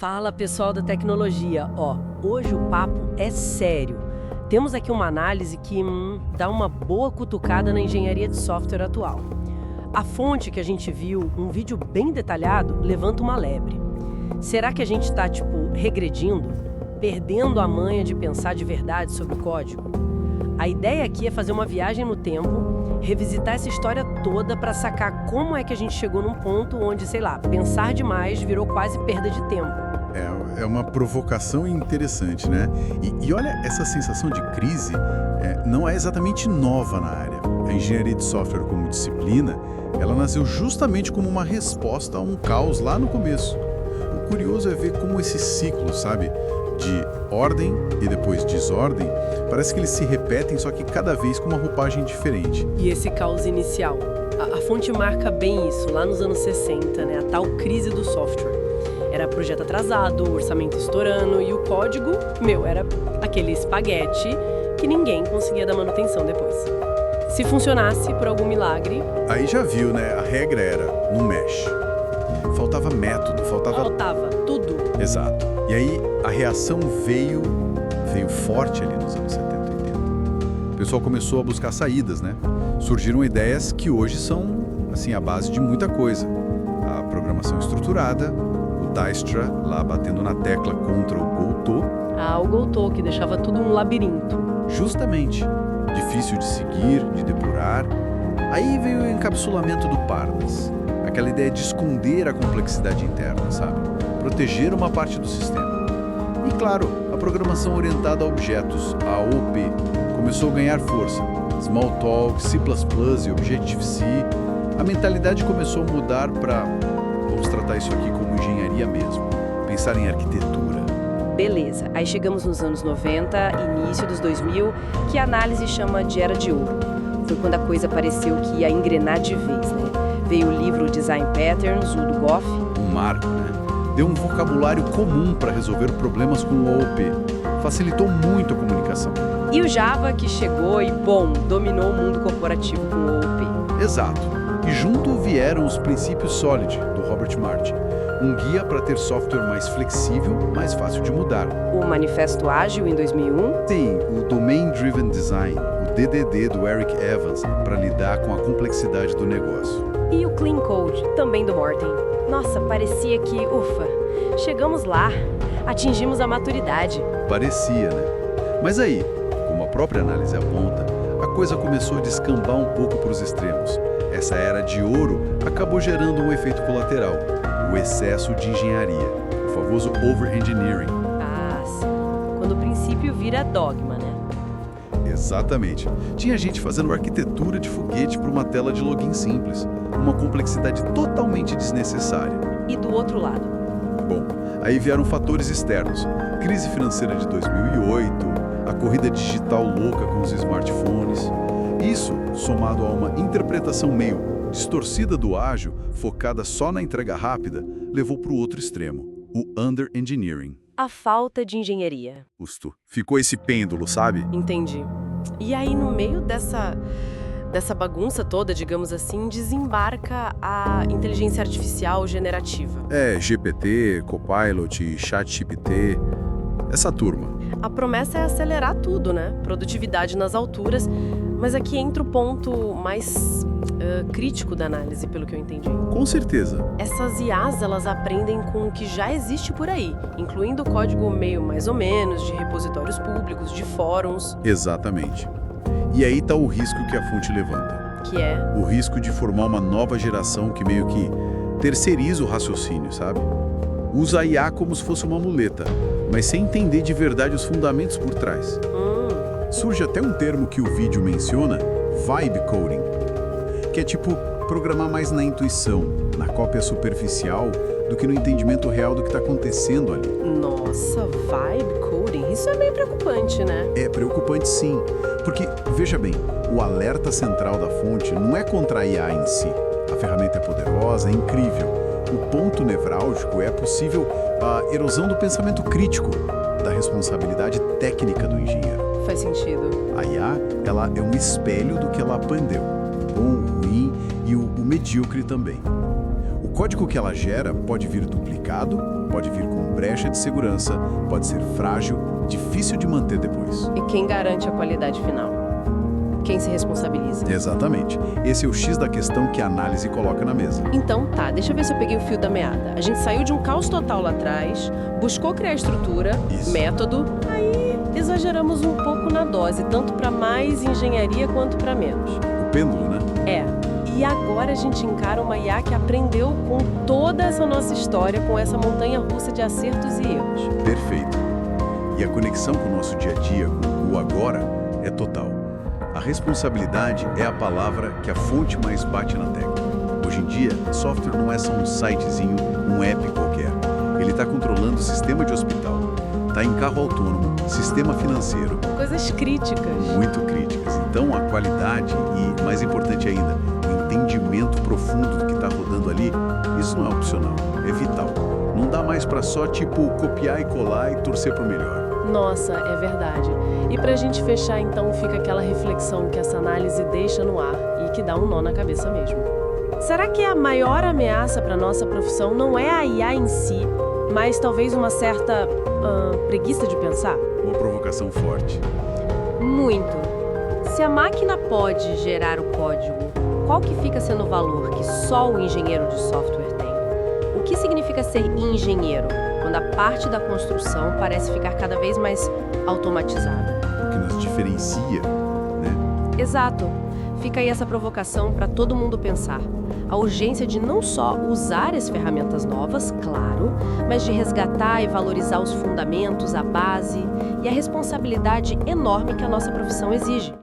Fala pessoal da tecnologia, hoje o papo é sério. Temos aqui uma análise que dá uma boa cutucada na engenharia de software atual. A fonte que a gente viu, um vídeo bem detalhado, levanta uma lebre. Será que a gente está, regredindo? Perdendo a manha de pensar de verdade sobre o código? A ideia aqui é fazer uma viagem no tempo, revisitar essa história toda para sacar como é que a gente chegou num ponto onde, pensar demais virou quase perda de tempo. É uma provocação interessante, né? E olha, essa sensação de crise não é exatamente nova na área. A engenharia de software como disciplina, ela nasceu justamente como uma resposta a um caos lá no começo. O curioso é ver como esse ciclo, sabe? De ordem e depois desordem, parece que eles se repetem, só que cada vez com uma roupagem diferente. E esse caos inicial? A fonte marca bem isso, lá nos anos 60, né? A tal crise do software. Era projeto atrasado, orçamento estourando e o código, era aquele espaguete que ninguém conseguia dar manutenção depois. Se funcionasse por algum milagre... Aí já viu, né? A regra era, não mexe. Faltava método, faltava tudo. Exato. E aí a reação veio forte ali nos anos 70 e 80. O pessoal começou a buscar saídas, né? Surgiram ideias que hoje são, a base de muita coisa. A programação estruturada, o Dijkstra lá batendo na tecla contra o Goto. O Goto, que deixava tudo um labirinto. Justamente. Difícil de seguir, de depurar. Aí veio o encapsulamento do Parnas. Aquela ideia de esconder a complexidade interna, sabe? Proteger uma parte do sistema. E claro, a programação orientada a objetos, a OOP, começou a ganhar força. Smalltalk, C++ e Objective-C. A mentalidade começou a mudar para, vamos tratar isso aqui como engenharia mesmo. Pensar em arquitetura. Beleza, aí chegamos nos anos 90, início dos 2000, que a análise chama de Era de Ouro. Foi quando a coisa pareceu que ia engrenar de vez, né? Veio o livro Design Patterns, o do Goff. Um marco, né? Deu um vocabulário comum para resolver problemas com o OOP. Facilitou muito a comunicação. E o Java que chegou e, dominou o mundo corporativo com o OOP. Exato. E junto vieram os princípios Solid, do Robert Martin. Um guia para ter software mais flexível, mais fácil de mudar. O Manifesto Ágil, em 2001. Tem o Domain Driven Design, o DDD do Eric Evans, para lidar com a complexidade do negócio. E o Clean Code, também do Morten. Nossa, parecia que, chegamos lá, atingimos a maturidade. Parecia, né? Mas aí, como a própria análise aponta, a coisa começou a descambar um pouco para os extremos. Essa era de ouro acabou gerando um efeito colateral, o excesso de engenharia, o famoso over-engineering. Sim. Quando o princípio vira dogma, né? Exatamente. Tinha gente fazendo arquitetura de foguete para uma tela de login simples, uma complexidade totalmente desnecessária. E do outro lado? Bom, aí vieram fatores externos. Crise financeira de 2008, a corrida digital louca com os smartphones. Isso, somado a uma interpretação meio distorcida do ágil, focada só na entrega rápida, levou para o outro extremo, o under-engineering. A falta de engenharia. Justo. Ficou esse pêndulo, sabe? Entendi. E aí, no meio dessa bagunça toda, digamos assim, desembarca a inteligência artificial generativa. GPT, Copilot, ChatGPT, essa turma. A promessa é acelerar tudo, né? Produtividade nas alturas, mas aqui entra o ponto mais crítico da análise, pelo que eu entendi. Com certeza. Essas IAs, elas aprendem com o que já existe por aí, incluindo o código meio mais ou menos, de repositórios públicos, de fóruns. Exatamente. E aí está o risco que a fonte levanta. Que é? O risco de formar uma nova geração que meio que terceiriza o raciocínio, sabe? Usa a IA como se fosse uma muleta, mas sem entender de verdade os fundamentos por trás. Surge até um termo que o vídeo menciona, vibe coding, que é tipo programar mais na intuição, na cópia superficial, do que no entendimento real do que está acontecendo ali. Nossa, vibe coding, isso é meio preocupante, né? É preocupante sim, porque, veja bem, o alerta central da fonte não é contra a IA em si. A ferramenta é poderosa, é incrível. O ponto nevrálgico é possível a erosão do pensamento crítico, da responsabilidade técnica do engenheiro. Faz sentido. A IA, ela é um espelho do que ela aprendeu, bom, ruim e o medíocre também. O código que ela gera pode vir duplicado, pode vir com brecha de segurança, pode ser frágil, difícil de manter depois. E quem garante a qualidade final? Quem se responsabiliza? Exatamente. Esse é o X da questão que a análise coloca na mesa. Então tá, deixa eu ver se eu peguei o fio da meada. A gente saiu de um caos total lá atrás, buscou criar estrutura, Isso. método, aí exageramos um pouco na dose, tanto para mais engenharia quanto para menos. O pêndulo, né? É. E agora a gente encara uma IA que aprendeu com toda essa nossa história, com essa montanha-russa de acertos e erros. Perfeito. E a conexão com o nosso dia a dia, com o agora, é total. A responsabilidade é a palavra que a fonte mais bate na tecla. Hoje em dia, software não é só um sitezinho, um app qualquer. Ele está controlando o sistema de hospital, está em carro autônomo, sistema financeiro, Coisas críticas. muito críticas. Então, a qualidade e, mais importante ainda, o entendimento profundo do que está rodando ali, isso não é opcional, é vital. Não dá mais para só, copiar e colar e torcer para o melhor. Nossa, é verdade. E pra gente fechar, então, fica aquela reflexão que essa análise deixa no ar e que dá um nó na cabeça mesmo. Será que a maior ameaça para nossa profissão não é a IA em si, mas talvez uma certa preguiça de pensar? Uma provocação forte. Muito. Se a máquina pode gerar o código, qual que fica sendo o valor que só o engenheiro de software tem? O que significa ser engenheiro, quando a parte da construção parece ficar cada vez mais automatizada? O que nos diferencia, né? Exato. Fica aí essa provocação para todo mundo pensar. A urgência de não só usar as ferramentas novas, claro, mas de resgatar e valorizar os fundamentos, a base e a responsabilidade enorme que a nossa profissão exige.